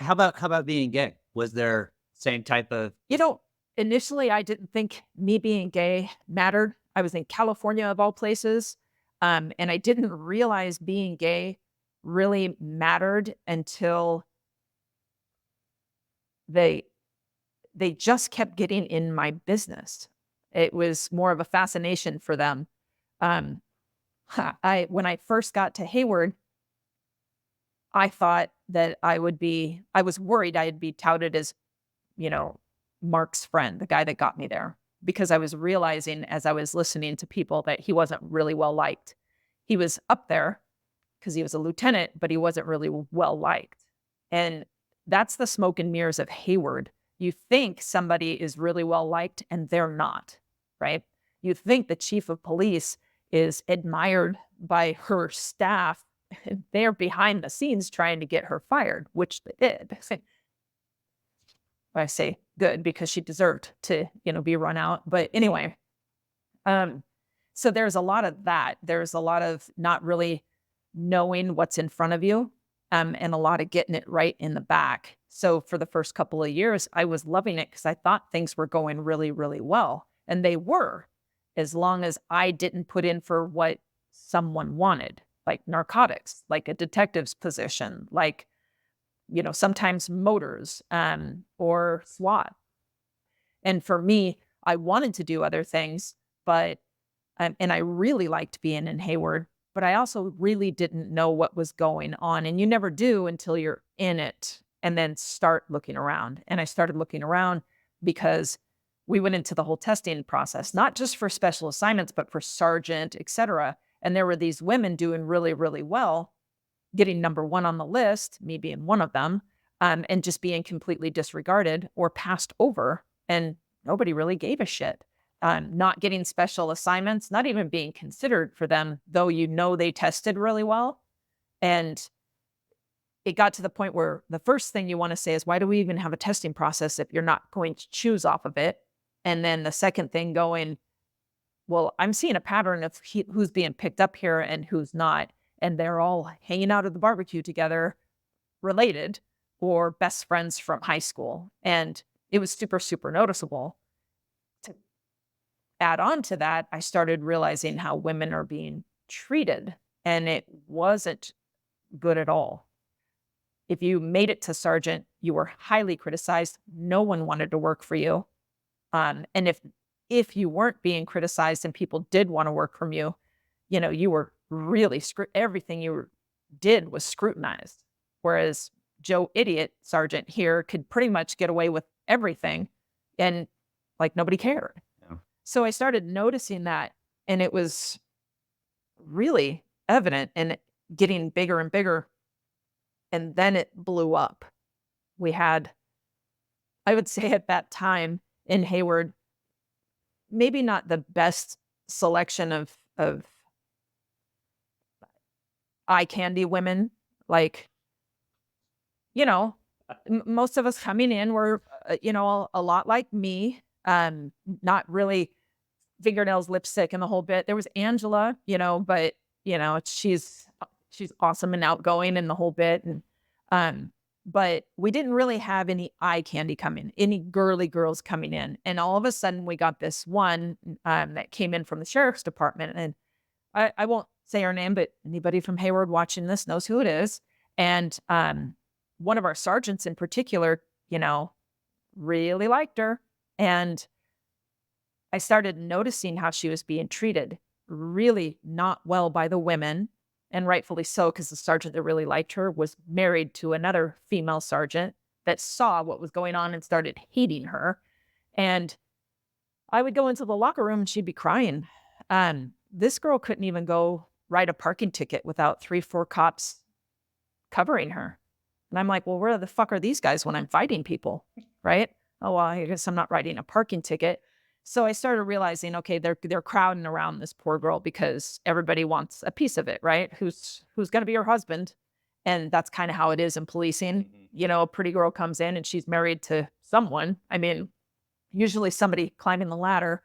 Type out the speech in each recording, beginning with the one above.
How about being gay? Was there same type of You know, initially, I didn't think me being gay mattered. I was in California of all places, and I didn't realize being gay really mattered until they they just kept getting in my business. It was more of a fascination for them. Um, I when I first got to Hayward, I thought that I was worried I'd be touted as, you know, Mark's friend, the guy that got me there, because I was realizing as I was listening to people that he wasn't really well liked. He was up there because he was a lieutenant, but he wasn't really well liked. And that's the smoke and mirrors of Hayward. You think somebody is really well liked and they're not, right? You think the chief of police is admired by her staff. And they're behind the scenes trying to get her fired, which they did. I say good because she deserved to, be run out. But anyway, um, so there's a lot of that. There's a lot of not really knowing what's in front of you, and a lot of getting it right in the back. So for the first couple of years, I was loving it because I thought things were going really, really well. And they were, as long as I didn't put in for what someone wanted, like narcotics, like a detective's position, like sometimes motors, or SWAT. And for me, I wanted to do other things, but and I really liked being in Hayward, but I also really didn't know what was going on. And you never do until you're in it and then start looking around. And I started looking around because we went into the whole testing process, not just for special assignments, but for sergeant, et cetera. And there were these women doing really, really well, getting number one on the list, me being one of them, and just being completely disregarded or passed over. And nobody really gave a shit. Not getting special assignments, not even being considered for them, though they tested really well. And it got to the point where the first thing you want to say is, why do we even have a testing process if you're not going to choose off of it? And then the second thing going, well, I'm seeing a pattern of who's being picked up here and who's not. And they're all hanging out at the barbecue together, related or best friends from high school. And it was super, super noticeable. To add on to that, I started realizing how women are being treated, and it wasn't good at all. If you made it to sergeant, you were highly criticized. No one wanted to work for you. And if you weren't being criticized and people did want to work from you, you were really everything you did was scrutinized. Whereas Joe Idiot Sergeant here could pretty much get away with everything and like nobody cared. Yeah. So I started noticing that, and it was really evident and getting bigger and bigger. And then it blew up. We had, I would say at that time in Hayward, maybe not the best selection of eye candy women. Like, most of us coming in were, a lot like me, not really fingernails, lipstick, and the whole bit. There was Angela, but she's awesome and outgoing and the whole bit. And but we didn't really have any eye candy coming, any girly girls coming in. And all of a sudden, we got this one that came in from the sheriff's department, and I won't say her name, but anybody from Hayward watching this knows who it is. And one of our sergeants in particular, really liked her. And I started noticing how she was being treated really not well by the women, and rightfully so, because the sergeant that really liked her was married to another female sergeant that saw what was going on and started hating her. And I would go into the locker room and she'd be crying. This girl couldn't even go write a parking ticket without 3-4 cops covering her. And I'm like, well, where the fuck are these guys when I'm fighting people? Right? Oh, well, I guess I'm not writing a parking ticket. So I started realizing, okay, they're crowding around this poor girl because everybody wants a piece of it, right? Who's going to be her husband? And that's kind of how it is in policing. Mhm. A pretty girl comes in and she's married to someone. I mean, usually somebody climbing the ladder.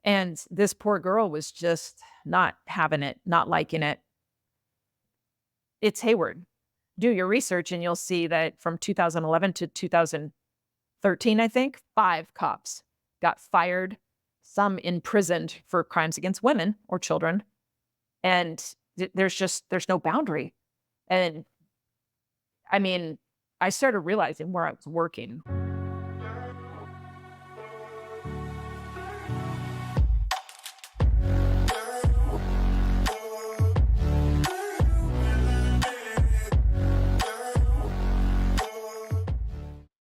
And this poor girl was just not having it, not liking it. It's Hayward. do your research and you'll see that from 2011 to 2013, I think, 5 cops got fired, some imprisoned for crimes against women or children. And there's no boundary. And I mean, I started realizing where I was working